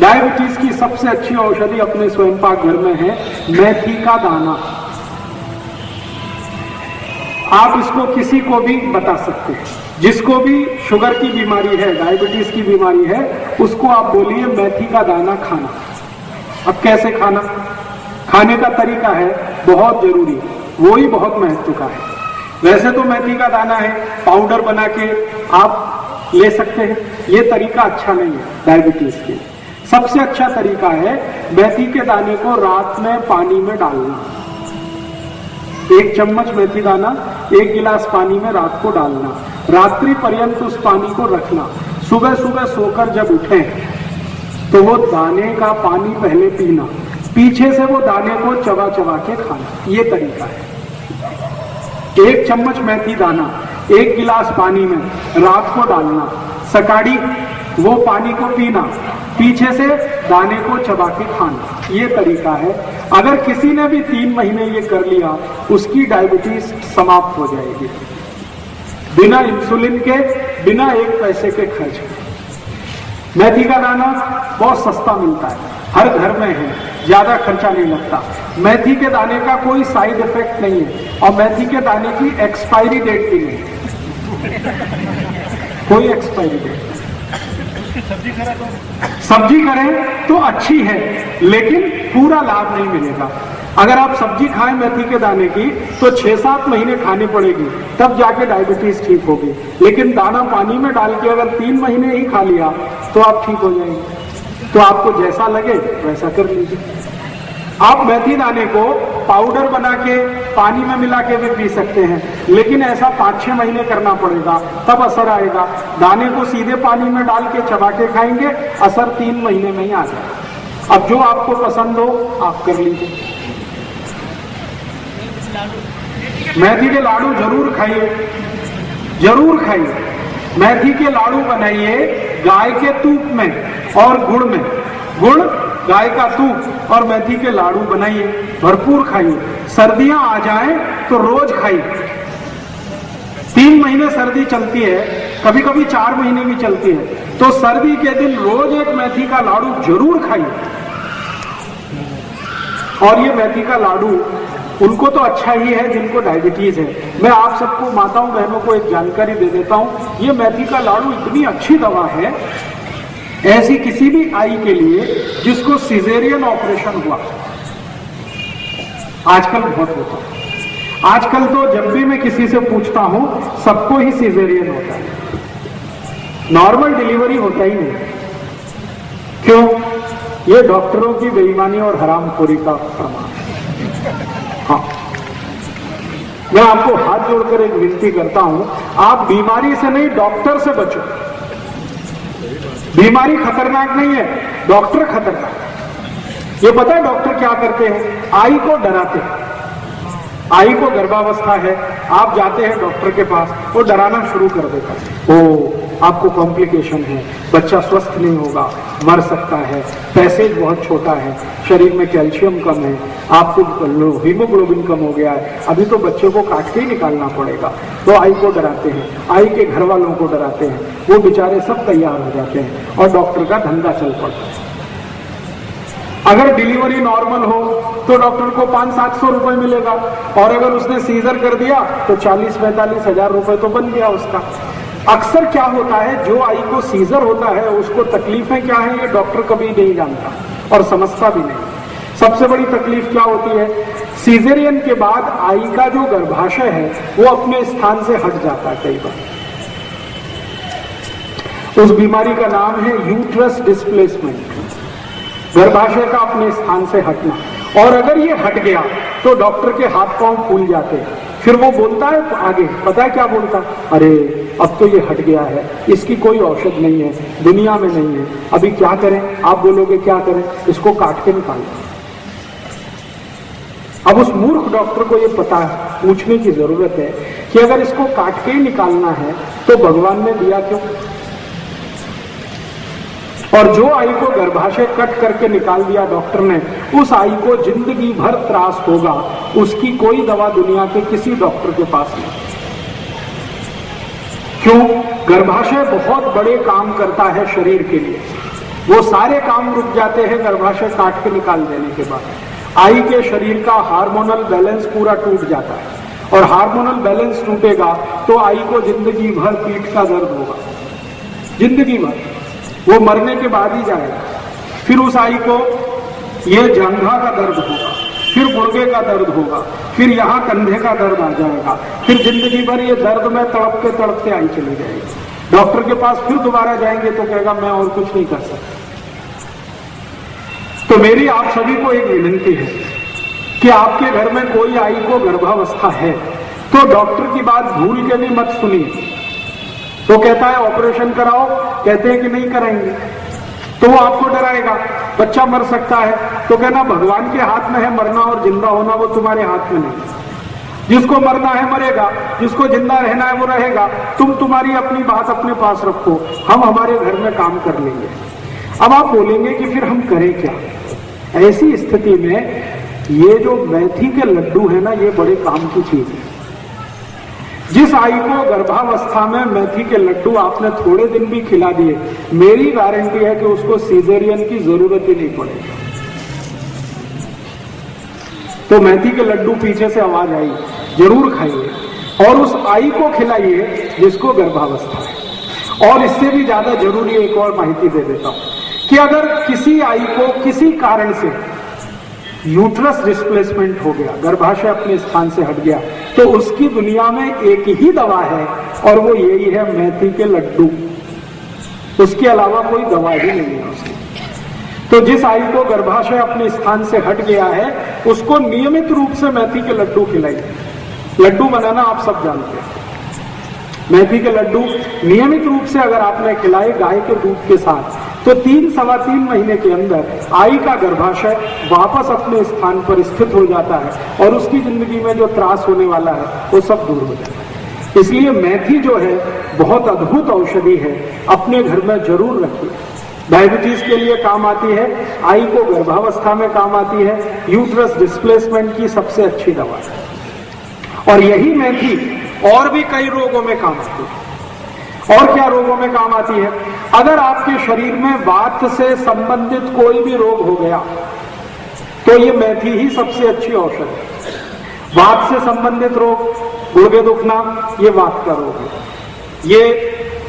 Diabetes की सबसे अच्छी औषधि अपने स्वयं पाक घर में है मेथी का दाना। आप इसको किसी को भी बता सकते हैं, जिसको भी शुगर की बीमारी है, डायबिटीज की बीमारी है, उसको आप बोलिए मेथी का दाना खाना। अब कैसे खाना, खाने का तरीका है बहुत जरूरी, वो ही बहुत महत्व का है। वैसे तो मेथी का दाना है, पाउडर बना के आप ले सकते हैं, ये तरीका अच्छा नहीं है डायबिटीज के लिए। सबसे अच्छा तरीका है मेथी के दाने को रात में पानी में डालना। 1 चम्मच मेथी दाना 1 गिलास पानी में रात को डालना, रात्रि पर्यंत उस पानी को रखना। सुबह सुबह सोकर जब उठें तो वो दाने का पानी पहले पीना, पीछे से वो दाने को चबा चबा के खाना, ये तरीका है। 1 चम्मच मेथी दाना 1 गिलास पानी में रात को डालना, सकाड़ी वो पानी को पीना, पीछे से दाने को चबा के खाना, ये तरीका है। अगर किसी ने भी 3 महीने ये कर लिया, उसकी डायबिटीज समाप्त हो जाएगी, बिना इंसुलिन के, बिना 1 पैसे के खर्च। मेथी का दाना बहुत सस्ता मिलता है, हर घर में है, ज्यादा खर्चा नहीं लगता। मेथी के दाने का कोई साइड इफेक्ट नहीं है और मेथी के दाने की एक्सपायरी डेट भी नहीं, कोई एक्सपायरी डेट। सब्जी करें तो अच्छी है, लेकिन पूरा लाभ नहीं मिलेगा। अगर आप सब्जी खाएं मेथी के दाने की तो 6-7 महीने खानी पड़ेगी, तब जाके डायबिटीज ठीक होगी। लेकिन दाना पानी में डाल के अगर 3 महीने ही खा लिया तो आप ठीक हो जाएंगे। तो आपको जैसा लगे वैसा कर लीजिए। आप मेथी दाने को पाउडर बना के पानी में मिला के भी पी सकते हैं, लेकिन ऐसा 5-6 महीने करना पड़ेगा, तब असर आएगा। दाने को सीधे पानी में डाल के चबा के खाएंगे, असर 3 महीने में ही आ जाएगा। अब जो आपको पसंद हो आप कर लीजिए। मेथी के लाडू जरूर खाइए, जरूर खाइए। मेथी के लाडू बनाइए गाय के तूप में और गुड़ में, गुड़, गाय का तूप और मेथी के लाडू बनाइए, भरपूर खाइए। सर्दियां आ जाएं तो रोज खाइए। 3 महीने सर्दी चलती है, कभी कभी 4 महीने भी चलती है, तो सर्दी के दिन रोज 1 मेथी का लाडू जरूर खाइए। और ये मेथी का लाडू उनको तो अच्छा ही है जिनको डायबिटीज है। मैं आप सबको, माताओं बहनों को एक जानकारी दे देता हूं, ये मेथी का लाडू इतनी अच्छी दवा है, ऐसी किसी भी आई के लिए जिसको सिजेरियन ऑपरेशन हुआ, आजकल बहुत होता है। आजकल तो जब भी मैं किसी से पूछता हूं सबको ही सिजेरियन होता है, नॉर्मल डिलीवरी होता ही नहीं। क्यों? ये डॉक्टरों की बेईमानी और हरामखोरी का प्रमाण। हाँ, मैं आपको हाथ जोड़कर एक विनती करता हूं, आप बीमारी से नहीं डॉक्टर से बचो। बीमारी खतरनाक नहीं है, डॉक्टर खतरनाक। ये पता है डॉक्टर क्या करते हैं? आई को डराते हैं। आई को गर्भावस्था है, आप जाते हैं डॉक्टर के पास, वो डराना शुरू कर देता है, ओ आपको कॉम्प्लिकेशन है, बच्चा स्वस्थ नहीं होगा, मर सकता है, पैसेज बहुत छोटा है, शरीर में कैल्शियम कम है, आपको हीमोग्लोबिन कम हो गया है, अभी तो बच्चे को काट के ही निकालना पड़ेगा। तो आई को डराते हैं, आई के घर वालों को डराते हैं, वो बेचारे सब तैयार हो जाते हैं और डॉक्टर का धंधा चल पड़ता है। अगर डिलीवरी नॉर्मल हो तो डॉक्टर को 500-700 रुपए मिलेगा, और अगर उसने सीजर कर दिया तो 40-45 हजार रुपए तो बन गया उसका। अक्सर क्या होता है, जो आई को सीजर होता है उसको तकलीफें क्या है ये डॉक्टर कभी नहीं जानता और समझता भी नहीं। सबसे बड़ी तकलीफ क्या होती है, सीजरियन के बाद आई का जो गर्भाशय है वो अपने स्थान से हट जाता है कई बार। उस बीमारी का नाम है यूट्रस डिस्प्लेसमेंट, गर्भाशय का अपने स्थान से हटना। और अगर ये हट गया तो डॉक्टर के हाथ पांव फूल जाते हैं, फिर वो बोलता है आगे, पता है क्या बोलता? अरे अब तो ये हट गया है, इसकी कोई औषध नहीं है, दुनिया में नहीं है, अभी क्या करें? आप बोलोगे क्या करें? इसको काट के निकाल। अब उस मूर्ख डॉक्टर को ये पता है, पूछने की जरूरत है कि अगर इसको काट के ही निकालना है तो भगवान ने दिया क्यों? और जो आई को गर्भाशय कट करके निकाल दिया डॉक्टर ने, उस आई को जिंदगी भर त्रास होगा, उसकी कोई दवा दुनिया के किसी डॉक्टर के पास नहीं। क्यों? गर्भाशय बहुत बड़े काम करता है शरीर के लिए। वो सारे काम रुक जाते हैं गर्भाशय काट के निकाल देने के बाद। आई के शरीर का हार्मोनल बैलेंस पूरा टूट जाता है, और हार्मोनल बैलेंस टूटेगा तो आई को जिंदगी भर पीठ का दर्द होगा, जिंदगी भर। वो मरने के बाद ही जाएगा। फिर उस आई को ये जांघा का दर्द होगा, फिर गुर्दे का दर्द होगा, फिर यहाँ कंधे का दर्द आ जाएगा, फिर जिंदगी भर ये दर्द में तड़पते आई चली जाएगी। डॉक्टर के पास फिर दोबारा जाएंगे तो कहेगा मैं और कुछ नहीं कर सकता। तो मेरी आप सभी को एक विनती है कि आपके घर में कोई आई को गर्भावस्था है तो डॉक्टर की बात भूल के भी मत सुनिए। तो कहता है ऑपरेशन कराओ, कहते हैं कि नहीं कराएंगे, तो वो आपको डराएगा, बच्चा मर सकता है, तो कहना भगवान के हाथ में है मरना और जिंदा होना, वो तुम्हारे हाथ में नहीं। जिसको मरना है मरेगा, जिसको जिंदा रहना है वो रहेगा। तुम तुम्हारी अपनी बात अपने पास रखो, हम हमारे घर में काम कर लेंगे। अब आप बोलेंगे कि फिर हम करें क्या? ऐसी स्थिति में ये जो मेथी के लड्डू है ना, ये बड़े काम की चीज है। जिस आई को गर्भावस्था में मेथी के लड्डू आपने थोड़े दिन भी खिला दिए, मेरी गारंटी है कि उसको सीजरियन की जरूरत ही नहीं पड़ेगी। तो मेथी के लड्डू पीछे से आवाज आई, जरूर खाइए और उस आई को खिलाइए जिसको गर्भावस्था है। और इससे भी ज्यादा जरूरी एक और माहिती दे देता हूं कि अगर किसी आई को किसी कारण से यूट्रस डिस्प्लेसमेंट हो गया, गर्भाशय अपने स्थान से हट गया, तो उसकी दुनिया में एक ही दवा है और वो यही है मेथी के लड्डू। उसके अलावा कोई दवा ही नहीं है उसकी। तो जिस आई को गर्भाशय अपने स्थान से हट गया है उसको नियमित रूप से मेथी के लड्डू खिलाइए। लड्डू बनाना आप सब जानते हैं। मेथी के लड्डू नियमित रूप से अगर आपने खिलाए गाय के दूध के साथ, तो 3-3.25 महीने के अंदर आई का गर्भाशय वापस अपने स्थान पर स्थित हो जाता है और उसकी जिंदगी में जो त्रास होने वाला है वो सब दूर हो जाता है। इसलिए मेथी जो है बहुत अद्भुत औषधि है, अपने घर में जरूर रखिए। डायबिटीज के लिए काम आती है, आई को गर्भावस्था में काम आती है, यूट्रस डिस्प्लेसमेंट की सबसे अच्छी दवा है। और यही मेथी और भी कई रोगों में काम आती है। और क्या रोगों में काम आती है? अगर आपके शरीर में वात से संबंधित कोई भी रोग हो गया तो ये मेथी ही सबसे अच्छी औषध है। वात से संबंधित रोग, गुर्दे दुखना, ये वात का रोग है। ये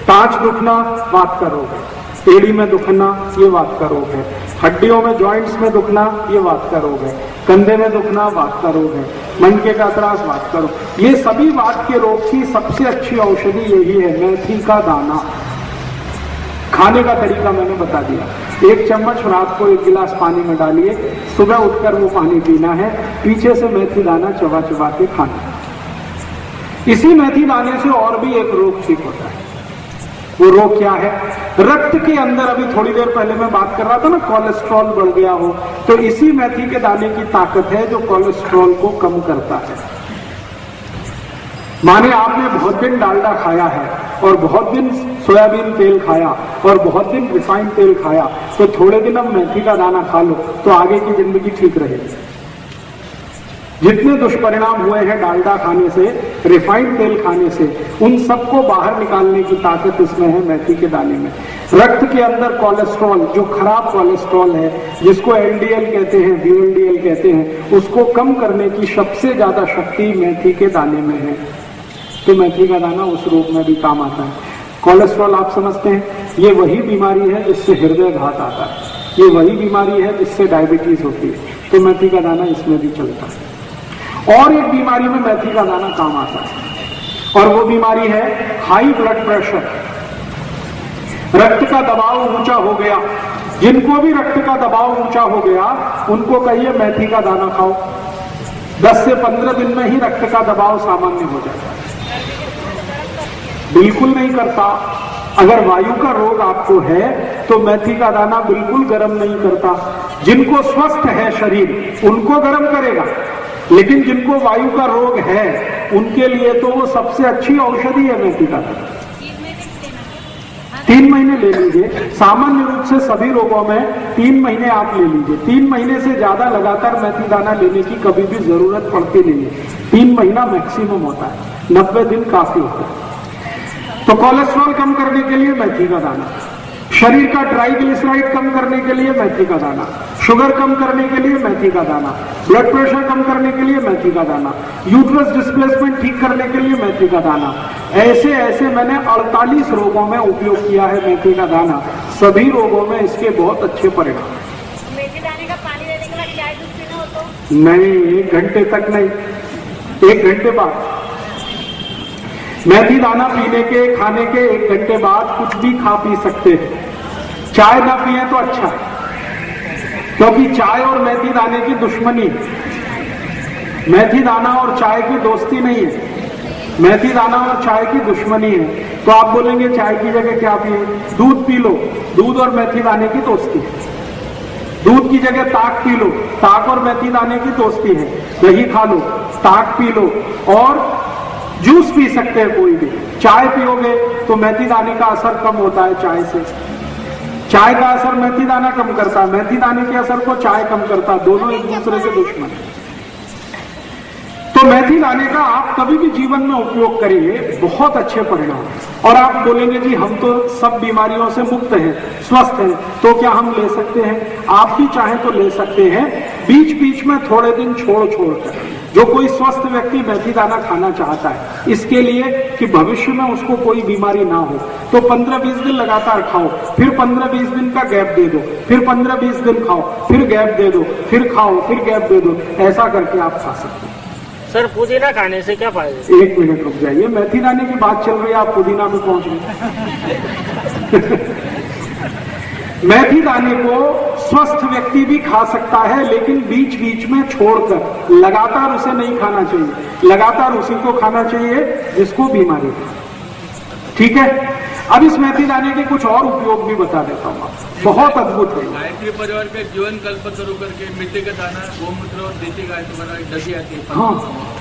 टांच दुखना वात का रोग है। एड़ी में दुखना ये वात का रोग है। हड्डियों में जॉइंट्स में दुखना ये वात का रोग है। कंधे में दुखना वात का रोग है। मनके का त्रास वात का रोग। ये सभी वात के रोग की सबसे अच्छी औषधि यही है, मेथी का दाना। खाने का तरीका मैंने बता दिया। 1 चम्मच रात को 1 गिलास पानी में डालिए, सुबह उठकर वो पानी पीना है, पीछे से मेथी दाना चबा चबा के खाना। इसी मेथी दाने से और भी एक रोग ठीक होता है। वो रोग क्या है? रक्त के अंदर, अभी थोड़ी देर पहले मैं बात कर रहा था ना, कोलेस्ट्रॉल बढ़ गया हो, तो इसी मेथी के दाने की ताकत है जो कोलेस्ट्रॉल को कम करता है। माने आपने बहुत दिन डालडा खाया है और बहुत दिन सोयाबीन तेल खाया और बहुत दिन रिफाइंड तेल खाया, तो थोड़े दिन अब मेथी का दाना खा लो तो आगे की जिंदगी ठीक रहेगी। जितने दुष्परिणाम हुए हैं डालडा खाने से, रिफाइंड तेल खाने से, उन सबको बाहर निकालने की ताकत इसमें है मेथी के दाने में। रक्त के अंदर कोलेस्ट्रॉल, जो खराब कोलेस्ट्रॉल है, जिसको एलडीएल कहते हैं, वीएलडीएल कहते हैं, उसको कम करने की सबसे ज्यादा शक्ति मेथी के दाने में है। तो मेथी का दाना उस रोग में भी काम आता है। कोलेस्ट्रॉल आप समझते हैं, ये वही बीमारी है जिससे हृदय घात आता है, ये वही बीमारी है जिससे डायबिटीज होती है, तो मेथी का दाना इसमें भी चलता है। और एक बीमारी में मेथी का दाना काम आता है और वो बीमारी है हाई ब्लड प्रेशर। रक्त का दबाव ऊंचा हो गया, जिनको भी रक्त का दबाव ऊंचा हो गया उनको कहिए मेथी का दाना खाओ, 10 से 15 दिन में ही रक्त का दबाव सामान्य हो जाता है। बिल्कुल नहीं करता। अगर वायु का रोग आपको है तो मेथी का दाना बिल्कुल गर्म नहीं करता। जिनको स्वस्थ है शरीर उनको गर्म करेगा, लेकिन जिनको वायु का रोग है उनके लिए तो वो सबसे अच्छी औषधि है मेथी का दाना। 3 महीने ले लीजिए। सामान्य रूप से सभी रोगों में 3 महीने आप ले लीजिए। 3 महीने से ज्यादा लगातार मेथी दाना लेने की कभी भी जरूरत पड़ती नहीं है। 3 महीना मैक्सिमम होता है, 90 दिन काफी होता है। तो कोलेस्ट्रॉल कम करने के लिए मेथी का दाना, शरीर का ट्राइग्लिसराइड कम करने के लिए मेथी का दाना, शुगर कम करने के लिए मेथी का दाना, ब्लड प्रेशर कम करने के लिए मेथी का दाना, यूट्रस डिस्प्लेसमेंट ठीक करने के लिए मेथी का दाना। ऐसे ऐसे मैंने 48 रोगों में उपयोग किया है मेथी का दाना। सभी रोगों में इसके बहुत अच्छे परिणाम। मेथी दाने का पानी लेने के बाद चाय दूध पीना हो तो? नहीं, 1 घंटे तक नहीं, 1 घंटे बाद। मेथी दाना पीने के, खाने के 1 घंटे बाद कुछ भी खा पी सकते हैं। चाय ना पिए तो अच्छा है, क्योंकि चाय और मेथी दाने की दुश्मनी है। मेथी दाना और चाय की दोस्ती नहीं है, मेथी दाना और चाय की दुश्मनी है। तो आप बोलेंगे चाय की जगह क्या पिए? दूध पी लो, दूध और मेथी दाने की दोस्ती है। दूध की जगह ताक पी लो, ताक और मेथी दाने की दोस्ती है। दही खा लो, ताक पी लो, और जूस पी सकते हैं कोई भी। चाय पियोगे तो मेथी दाने का असर कम होता है चाय से। चाय का असर मेथी दाना कम करता है, मेथी दाने के असर को चाय कम करता है। दोनों एक दूसरे के दुश्मन है। तो मेथी दाने का आप कभी भी जीवन में उपयोग करिए, बहुत अच्छे परिणाम। और आप बोलेंगे जी हम तो सब बीमारियों से मुक्त हैं, स्वस्थ हैं, तो क्या हम ले सकते हैं? आप भी चाहें तो ले सकते हैं, बीच बीच में थोड़े दिन छोड़ कर। जो कोई स्वस्थ व्यक्ति मेथी दाना खाना चाहता है, इसके लिए कि भविष्य में उसको कोई बीमारी ना हो, तो 15-20 दिन लगातार खाओ, फिर 15-20 दिन का गैप दे दो, फिर 15-20 दिन खाओ, फिर गैप दे दो, फिर खाओ, फिर गैप दे दो। ऐसा करके आप खा सकते हैं। सर, पुदीना खाने से क्या फायदे? 1 मिनट रुक जाइए, मेथी दाने की बात चल रही है, आप पुदीना पे पहुंच गए। मेथी दाने को स्वस्थ व्यक्ति भी खा सकता है, लेकिन बीच बीच में छोड़कर, लगातार उसे नहीं खाना चाहिए। लगातार उसी को खाना चाहिए जिसको बीमारी है। ठीक है, अब इस मेथी दाने के कुछ और उपयोग भी बता देता हूँ, बहुत अद्भुत है। गायत्री परिवार के जीवन कल्पतरु करके मिट्टी का दाना, गोमूत्र और देसी गाय से बना दही आती है। हाँ,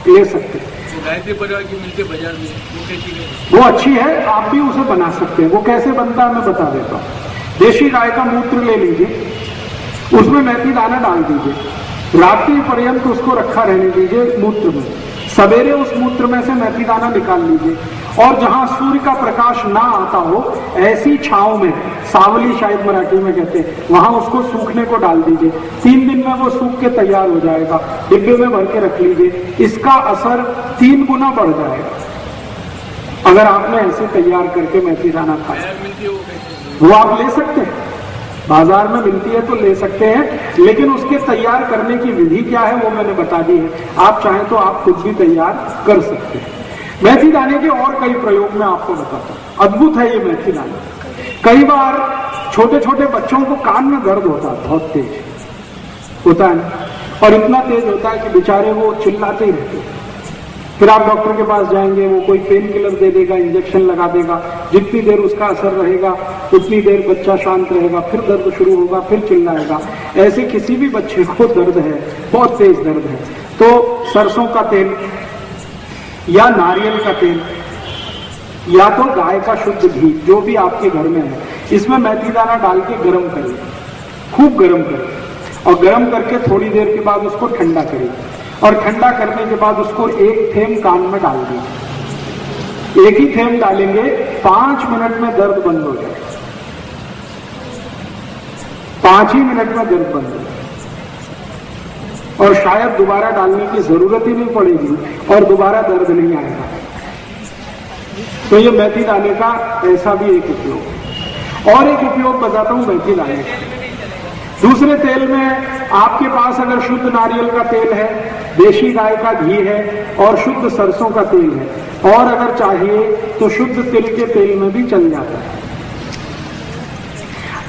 ले सकते हैं। तो गायत्री परिवार की मिलती है बाजार में, वो कैसी है? वो अच्छी है, आप भी उसे बना सकते हैं। वो कैसे बनता है मैं बता देता हूँ। देशी गाय का मूत्र ले लीजिए, उसमें मेथी दाना डाल दीजिए, रात्रि पर्यंत उसको रखा रहने दीजिए मूत्र में। सवेरे उस मूत्र में से मेथी दाना निकाल लीजिए, और जहां सूर्य का प्रकाश ना आता हो, ऐसी छांव में, सावली शायद मराठी में कहते हैं, वहां उसको सूखने को डाल दीजिए। 3 दिन में वो सूख के तैयार हो जाएगा। डिब्बे में भर के रख लीजिए, इसका असर 3 गुना बढ़ जाएगा अगर आपने ऐसे तैयार करके मेथी दाना खाया। वो आप ले सकते हैं, बाजार में मिलती है तो ले सकते हैं, लेकिन उसके तैयार करने की विधि क्या है वो मैंने बता दी है। आप चाहें तो आप खुद भी तैयार कर सकते हैं। मेथी दाने के और कई प्रयोग मैं आपको बताता हूँ। अद्भुत है ये मेथी दाना। कई बार छोटे छोटे बच्चों को कान में दर्द होता है, बहुत तेज होता है, और इतना तेज होता है कि बेचारे वो चिल्लाते ही रहते हैं। फिर आप डॉक्टर के पास जाएंगे, वो कोई पेन किलर दे देगा, इंजेक्शन लगा देगा। जितनी देर उसका असर रहेगा उतनी देर बच्चा शांत रहेगा, फिर दर्द शुरू होगा, फिर चिल्लाएगा। ऐसे किसी भी बच्चे को दर्द है, बहुत तेज दर्द है, तो सरसों का तेल या नारियल का तेल या तो गाय का शुद्ध घी, जो भी आपके घर में है, इसमें मेथी दाना डाल के गर्म करिए, खूब गर्म करिए, और गर्म करके थोड़ी देर के बाद उसको ठंडा करिए, और ठंडा करने के बाद उसको 1 थेम कान में डाल दीजिए। 1 ही थेम डालेंगे, 5 मिनट में दर्द बंद हो जाए। 5 ही मिनट में दर्द बंद हो जाए, और शायद दोबारा डालने की जरूरत ही नहीं पड़ेगी, और दोबारा दर्द नहीं आएगा। तो ये मेथी दाने का ऐसा भी एक उपयोग है। और एक उपयोग बताता हूं मेथी दाने का। दूसरे तेल में आपके पास अगर शुद्ध नारियल का तेल है, देशी गाय का घी है, और शुद्ध सरसों का तेल है, और अगर चाहिए तो शुद्ध तिल के तेल में भी चल जाता है।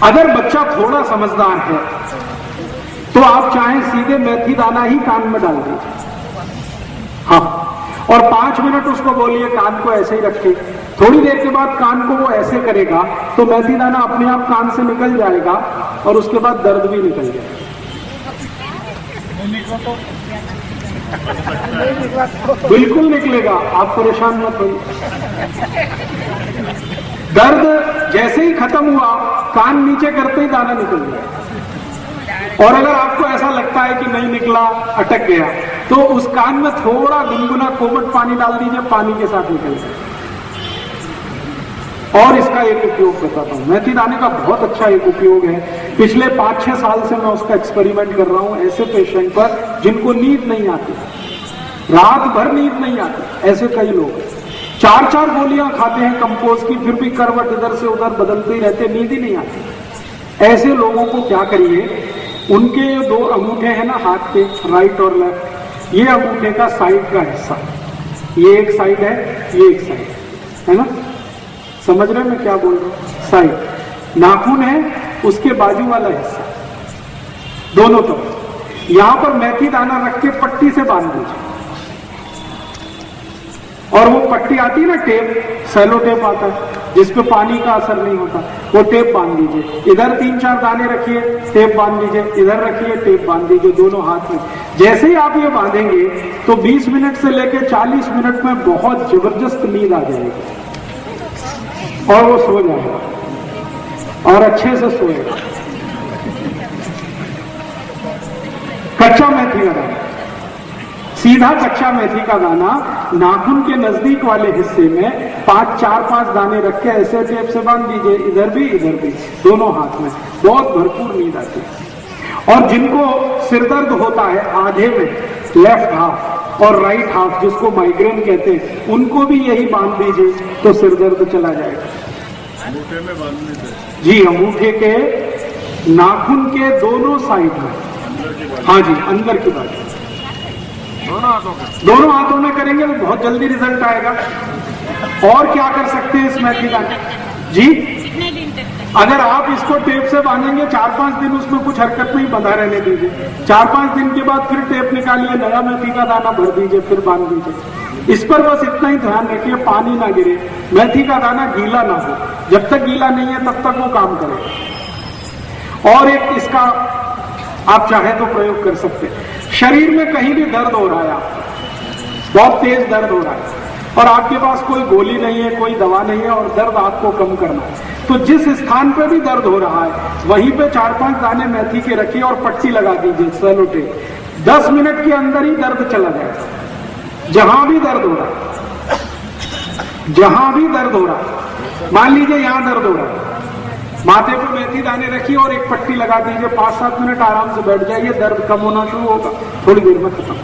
अगर बच्चा थोड़ा समझदार है तो आप चाहें सीधे मेथी दाना ही कान में डाल दीजिए, हाँ, और 5 मिनट उसको बोलिए कान को ऐसे ही रखिए। थोड़ी देर के बाद कान को वो ऐसे करेगा तो मेथी दाना अपने आप कान से निकल जाएगा, और उसके बाद दर्द भी निकल जाएगा। बिल्कुल निकलेगा, आप परेशान मत होइए। दर्द जैसे ही खत्म हुआ, कान नीचे करते ही दाना निकल गया। और अगर आपको ऐसा लगता है कि नहीं निकला, अटक गया, तो उस कान में थोड़ा गुनगुना कोमट पानी डाल दीजिए, पानी के साथ निकल जाए। और इसका एक उपयोग बताता हूँ। मेथी दाने का बहुत अच्छा एक उपयोग है। पिछले 5-6 साल से मैं उसका एक्सपेरिमेंट कर रहा हूँ ऐसे पेशेंट पर जिनको नींद नहीं आती, रात भर नींद नहीं आती। ऐसे कई लोग 4-4 गोलियां खाते हैं कंपोज की, फिर भी करवट इधर से उधर बदलते ही रहते, नींद ही नहीं आती। ऐसे लोगों को क्या करिए, उनके 2 अंगूठे हैं ना हाथ के, राइट और लेफ्ट, ये अंगूठे का साइड का हिस्सा, ये एक साइड है, ये एक साइड है ना, समझ रहे हैं मैं क्या बोल रहा हूं? साइड नाखून है, उसके बाजू वाला हिस्सा दोनों तरफ, यहां पर मेथी दाना रख के पट्टी से बांध दीजिए। और वो पट्टी आती है ना टेप, सेलो टेप आता है जिसपे पानी का असर नहीं होता, वो टेप बांध दीजिए। इधर 3-4 दाने रखिए, टेप बांध दीजिए, इधर रखिए, टेप बांध दीजिए, दोनों हाथ में। जैसे ही आप ये बांधेंगे तो 20 मिनट से लेकर 40 मिनट में बहुत जबरदस्त नींद आ जाएगी और वो सो जाएगा और अच्छे से सोएगा। कच्चा मेथी का दाना, सीधा कच्चा मेथी का दाना नाखून के नजदीक वाले हिस्से में 4-5 दाने रख के ऐसे टेप से बांध दीजिए, इधर भी दोनों हाथ में, बहुत भरपूर नींद आती है। और जिनको सिरदर्द होता है आधे में, लेफ्ट हाफ और राइट हाफ, जिसको माइग्रेन कहते हैं, उनको भी यही बांध दीजिए तो सिरदर्द चला जाएगा। अंगूठे में बांधने से? जी, अंगूठे के नाखून के दोनों साइड में, हाँ जी, अंदर की बात, दोनों हाथों में करेंगे तो बहुत जल्दी रिजल्ट आएगा। और क्या कर सकते हैं इस मेथी दाने जी, कितने दिन तक? अगर आप इसको टेप से बांधेंगे 4-5 दिन उसमें कुछ हरकत नहीं, बंधा रहने दीजिए। 4-5 दिन के बाद फिर टेप निकालिए, नया मेथी का दाना भर दीजिए, फिर बांध दीजिए। इस पर बस इतना ही ध्यान रखिए पानी ना गिरे, मेथी का दाना गीला ना हो। जब तक गीला नहीं है तब तक वो काम करेगा। और एक इसका आप चाहे तो प्रयोग कर सकते हैं, शरीर में कहीं भी दर्द हो रहा है, आपको बहुत तेज दर्द हो रहा है और आपके पास कोई गोली नहीं है, कोई दवा नहीं है और दर्द आपको कम करना है, तो जिस स्थान पे भी दर्द हो रहा है वहीं पे 4-5 दाने मेथी के रखिए और पट्टी लगा दीजिए, सेलो टेप। 10 मिनट के अंदर ही दर्द चला जाएगा। जहां भी दर्द हो रहा है, जहां भी दर्द हो रहा है, मान लीजिए यहां दर्द हो रहा है, माथे पर मेथी दाने रखिए और एक पट्टी लगा दीजिए, 5-7 मिनट आराम से बैठ जाइए, दर्द कम होना शुरू होगा, थोड़ी देर में खत्म।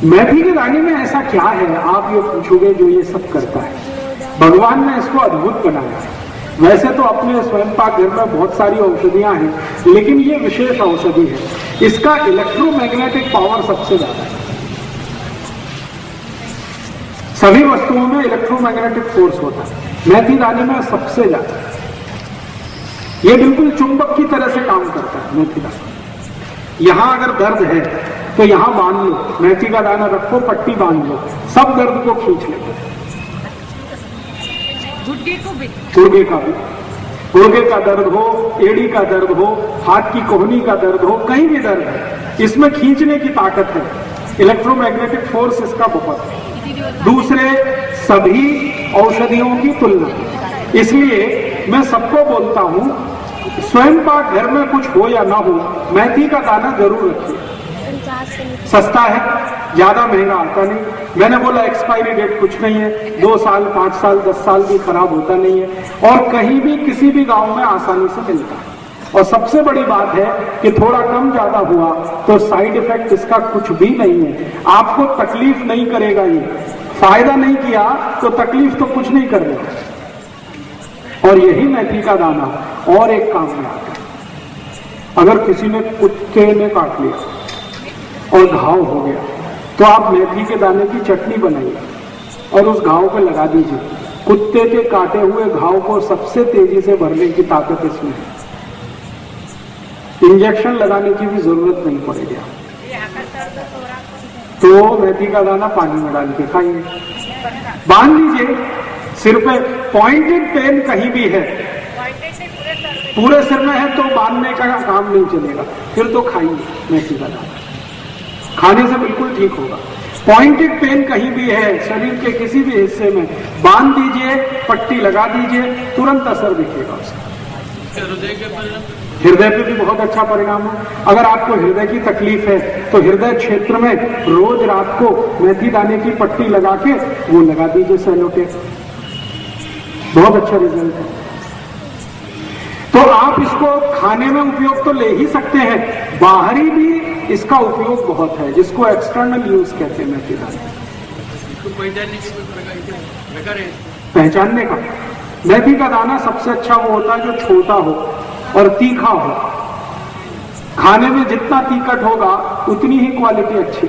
मेथी के दाने में ऐसा क्या है, आप ये पूछोगे, जो ये सब करता है? भगवान ने इसको अद्भुत बनाया है। वैसे तो अपने स्वयं पाक घर में बहुत सारी औषधियां हैं, लेकिन ये विशेष औषधि है। इसका इलेक्ट्रोमैग्नेटिक पावर सबसे ज्यादा है। सभी वस्तुओं में इलेक्ट्रोमैग्नेटिक फोर्स होता है, मेथी दाने में सबसे ज्यादा। ये बिल्कुल चुंबक की तरह से काम करता है मेथी दाना। यहां अगर दर्द है तो यहां बांध लो, मेथी का दाना रखो, पट्टी बांध लो, सब दर्द को खींच लेते। गुर्गे को भी, गुर्गे का भी, गुर्गे का दर्द हो, एड़ी का दर्द हो, हाथ की कोहनी का दर्द हो, कहीं भी दर्द है, इसमें खींचने की ताकत है। इलेक्ट्रोमैग्नेटिक फोर्स इसका बहुत है, दूसरे सभी औषधियों की तुलना। इसलिए मैं सबको बोलता हूं, स्वयं पाक घर में कुछ हो या ना हो, मेथी का दाना जरूर रखिए। सस्ता है, ज्यादा महंगा आता नहीं। मैंने बोला एक्सपायरी डेट कुछ नहीं है, 2 साल, 5 साल, 10 साल भी खराब होता नहीं है और कहीं भी किसी भी गांव में आसानी से मिलता है। और सबसे बड़ी बात है कि थोड़ा कम ज्यादा हुआ तो साइड इफेक्ट इसका कुछ भी नहीं है, आपको तकलीफ नहीं करेगा। ये फायदा नहीं किया तो तकलीफ तो कुछ नहीं करेगा। और यही मेथी का दाना और एक काम में आता है। अगर किसी ने कुत्ते ने काट लिया और घाव हो गया तो आप मेथी के दाने की चटनी बनाइए और उस घाव पे लगा दीजिए। कुत्ते के काटे हुए घाव को सबसे तेजी से भरने की ताकत इसमें है। इंजेक्शन लगाने की भी जरूरत नहीं पड़ेगी। तो मेथी का दाना पानी में डाल के खाइए, बांध लीजिए सिर पे। पॉइंटेड पेन कहीं भी है, पूरे सिर में है तो बांधने का काम नहीं चलेगा, फिर तो खाइए मेथी का दाना, खाने से बिल्कुल ठीक होगा। पॉइंटेड पेन कहीं भी है शरीर के किसी भी हिस्से में, बांध दीजिए, पट्टी लगा दीजिए, तुरंत असर दिखेगा उसका। हृदय पे भी बहुत अच्छा परिणाम है। अगर आपको हृदय की तकलीफ है तो हृदय क्षेत्र में रोज रात को मेथी दाने की पट्टी लगा के वो लगा दीजिए सेलो टेप, बहुत अच्छा रिजल्ट है। तो आप इसको खाने में उपयोग तो ले ही सकते हैं, बाहरी भी इसका उपयोग बहुत है, जिसको एक्सटर्नल यूज कहते हैं मेथी दाना। इसको पहचानने की कोई प्रकार है? पहचानने का, मेथी का दाना सबसे अच्छा वो होता है जो छोटा हो और तीखा हो। खाने में जितना तीखट होगा उतनी ही क्वालिटी अच्छी,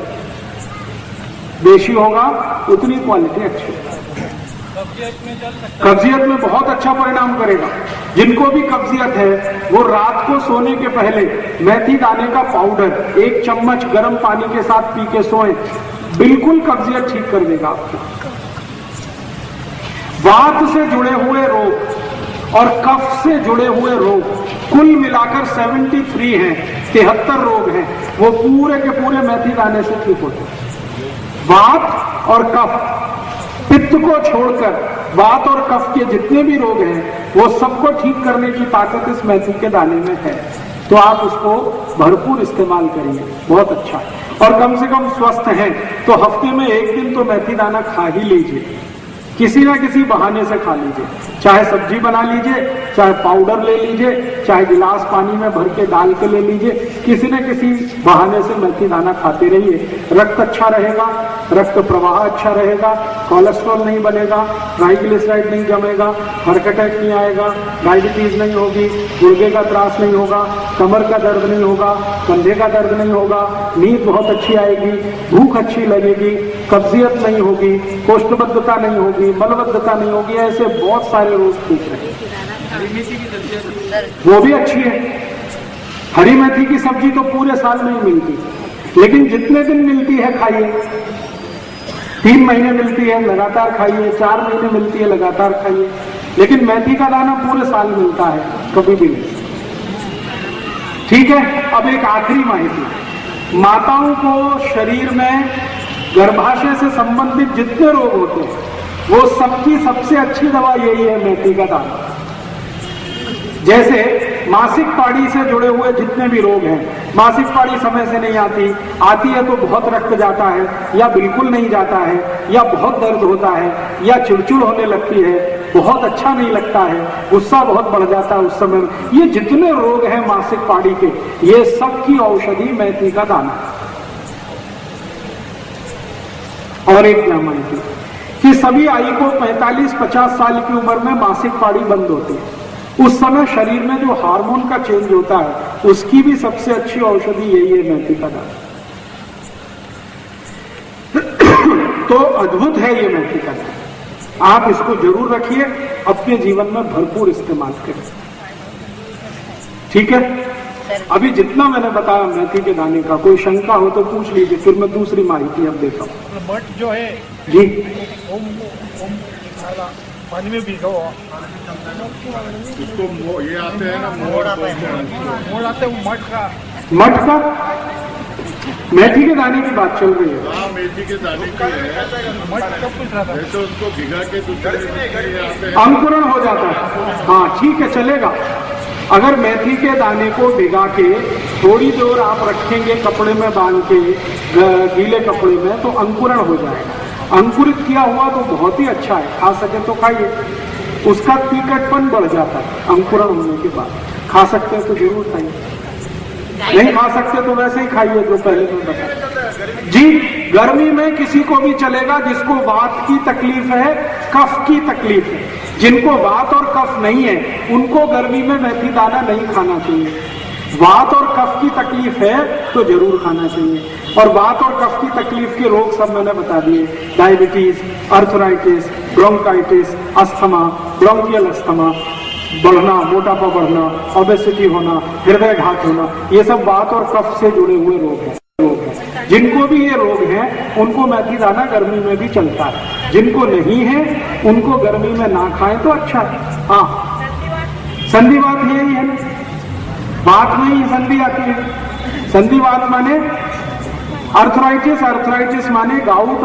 देशी होगा उतनी क्वालिटी अच्छी। कब्जियत में बहुत अच्छा परिणाम करेगा। जिनको भी कब्जियत है वो रात को सोने के पहले मेथी दाने का पाउडर 1 चम्मच गर्म पानी के साथ पी के सोएं, बिल्कुल कब्जियत ठीक कर देगा आपको। वात से जुड़े हुए रोग और कफ से जुड़े हुए रोग कुल मिलाकर 73 हैं, 73 रोग हैं, वो पूरे के पूरे मेथी दाने से ठीक होते हैं। वात और कफ, पित्त को छोड़कर वात और कफ के जितने भी रोग हैं वो सबको ठीक करने की ताकत इस मेथी के दाने में है। तो आप उसको भरपूर इस्तेमाल करिए, बहुत अच्छा है। और कम से कम स्वस्थ हैं तो हफ्ते में 1 दिन तो मेथी दाना खा ही लीजिए, किसी ना किसी बहाने से खा लीजिए। चाहे सब्जी बना लीजिए, चाहे पाउडर ले लीजिए, चाहे गिलास पानी में भर के डाल के ले लीजिए, किसी न किसी बहाने से मेथी दाना खाते रहिए। रक्त अच्छा रहेगा, रक्त प्रवाह अच्छा रहेगा, कोलेस्ट्रॉल नहीं बनेगा, ट्राइग्लिसराइड नहीं जमेगा, हार्ट अटैक नहीं आएगा, डायबिटीज नहीं होगी, गुर्दे का त्रास नहीं होगा, कमर का दर्द नहीं होगा, कंधे का दर्द नहीं होगा, नींद बहुत अच्छी आएगी, भूख अच्छी लगेगी, कब्जियत नहीं होगी, कोष्ठबद्धता नहीं होगी, मलबद्धता नहीं होगी, ऐसे बहुत सारे रोग ठीक रहे। हरी मेथी की सब्जी वो भी अच्छी है। हरी मेथी की सब्जी तो पूरे साल में ही मिलती, लेकिन जितने दिन मिलती है खाइए। 3 महीने मिलती है लगातार खाइए, 4 महीने मिलती है लगातार खाइए, लेकिन मेथी का दाना पूरे साल मिलता है, कभी भी नहीं। ठीक है, अब एक आखिरी माहिती, माताओं को शरीर में गर्भाशय से संबंधित जितने रोग होते हैं वो सबकी सबसे अच्छी दवा यही है, मेथी का दाना। जैसे मासिक पाड़ी से जुड़े हुए जितने भी रोग हैं, मासिक पाड़ी समय से नहीं आती है तो बहुत रक्त जाता है या बिल्कुल नहीं जाता है, या बहुत दर्द होता है, या चिड़चिड़ होने लगती है, बहुत अच्छा नहीं लगता है, गुस्सा बहुत बढ़ जाता है उस समय, ये जितने रोग हैं मासिक पाड़ी के, ये सबकी औषधि मेथी का दाना। और एक क्या माहिती कि सभी आयु को 45-50 साल की उम्र में मासिक पाड़ी बंद होती है। उस समय शरीर में जो हार्मोन का चेंज होता है उसकी भी सबसे अच्छी औषधि यही है, मेथी का दाना। तो अद्भुत है ये मेथी का दाना, आप इसको जरूर रखिए, अपने जीवन में भरपूर इस्तेमाल करें। ठीक है, अभी जितना मैंने बताया मेथी के दाने का, कोई शंका हो तो पूछ लीजिए, फिर मैं दूसरी माहिती अब देता हूँ। मठ जो है जी, पानी में भिगो, इसको ये आते हैं ना मोड़ आते हैं मठ का मेथी के दाने की बात चल रही है। हाँ, मेथी के दाने की है। मठ कब पूछ रहा था? जैसे उसको भिगा के दूसरे आते हैं, अंकुरण हो जाता है। हाँ ठीक है, चलेगा। अगर मेथी के दाने को भिगा के थोड़ी देर आप रखेंगे कपड़े में बांध के, गीले कपड़े में, तो अंकुरण हो जाएगा। अंकुरित किया हुआ तो बहुत ही अच्छा है, खा सके तो खाइए, उसका तीखटपन बढ़ जाता है अंकुरण होने के बाद। खा सकते हैं तो जरूर खाइए, नहीं खा सकते तो वैसे ही खाइए जो पहले मैं बताया। जी, गर्मी में किसी को भी चलेगा जिसको वात की तकलीफ है, कफ की तकलीफ है। जिनको वात और कफ नहीं है उनको गर्मी में मेथी दाना नहीं खाना चाहिए। वात और कफ की तकलीफ है तो जरूर खाना चाहिए। और वात और कफ की तकलीफ के रोग सब मैंने बता दिए, diabetes, arthritis, bronchitis, asthma, bronchial asthma बढ़ना, मोटापा बढ़ना, ओबेसिटी होना, हृदय घात होना, ये सब वात और कफ से जुड़े हुए रोग हैं। जिनको भी ये रोग हैं उनको मेथी दाना गर्मी में भी चलता है, जिनको नहीं है उनको गर्मी में ना खाएं तो अच्छा है। हाँ, संधिवात यही है, बात में ही संधि आती है। संधिवात माने अर्थराइटिस, अर्थराइटिस माने गाउट,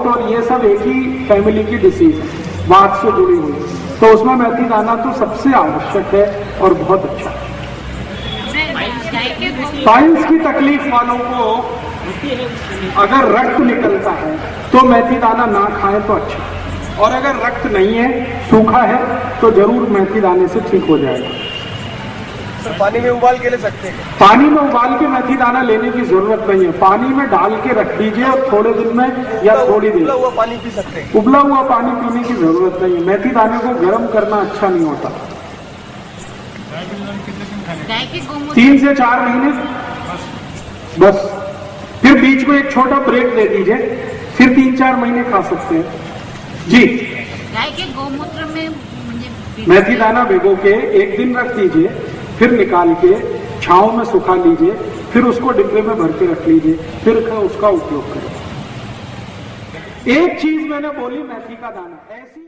और ये सब एक ही फैमिली की डिसीज है, वात से जुड़ी हुई। तो उसमें मेथी दाना तो सबसे आवश्यक है और बहुत अच्छा है। पाइल्स की तकलीफ वालों को अगर रक्त निकलता है तो मेथी दाना ना खाएं तो अच्छा। और अगर रक्त नहीं है, सूखा है, तो जरूर मेथी दाने से ठीक हो जाएगा। सर पानी में उबाल के ले सकते हैं? पानी में उबाल के मेथी दाना लेने की जरूरत नहीं है, पानी में डाल के रख दीजिए और थोड़े दिन में या थोड़ी देर उबला हुआ पानी पी सकते हैं? उबला हुआ पानी पीने की जरूरत नहीं है। मेथी दाने को गर्म करना अच्छा नहीं होता। गाय के गोमूत्र 3 से 4 महीने बस, फिर बीच में एक छोटा ब्रेक दे दीजिए, फिर 3-4 महीने खा सकते हैं जी। गाय के गोमूत्र में मुझे मेथी दाना भिगो के 1 दिन रख दीजिए, फिर निकाल के छांव में सुखा लीजिए, फिर उसको डिब्बे में भर के रख लीजिए, फिर उसका उपयोग करें। एक चीज मैंने बोली, मेथी का दाना ऐसी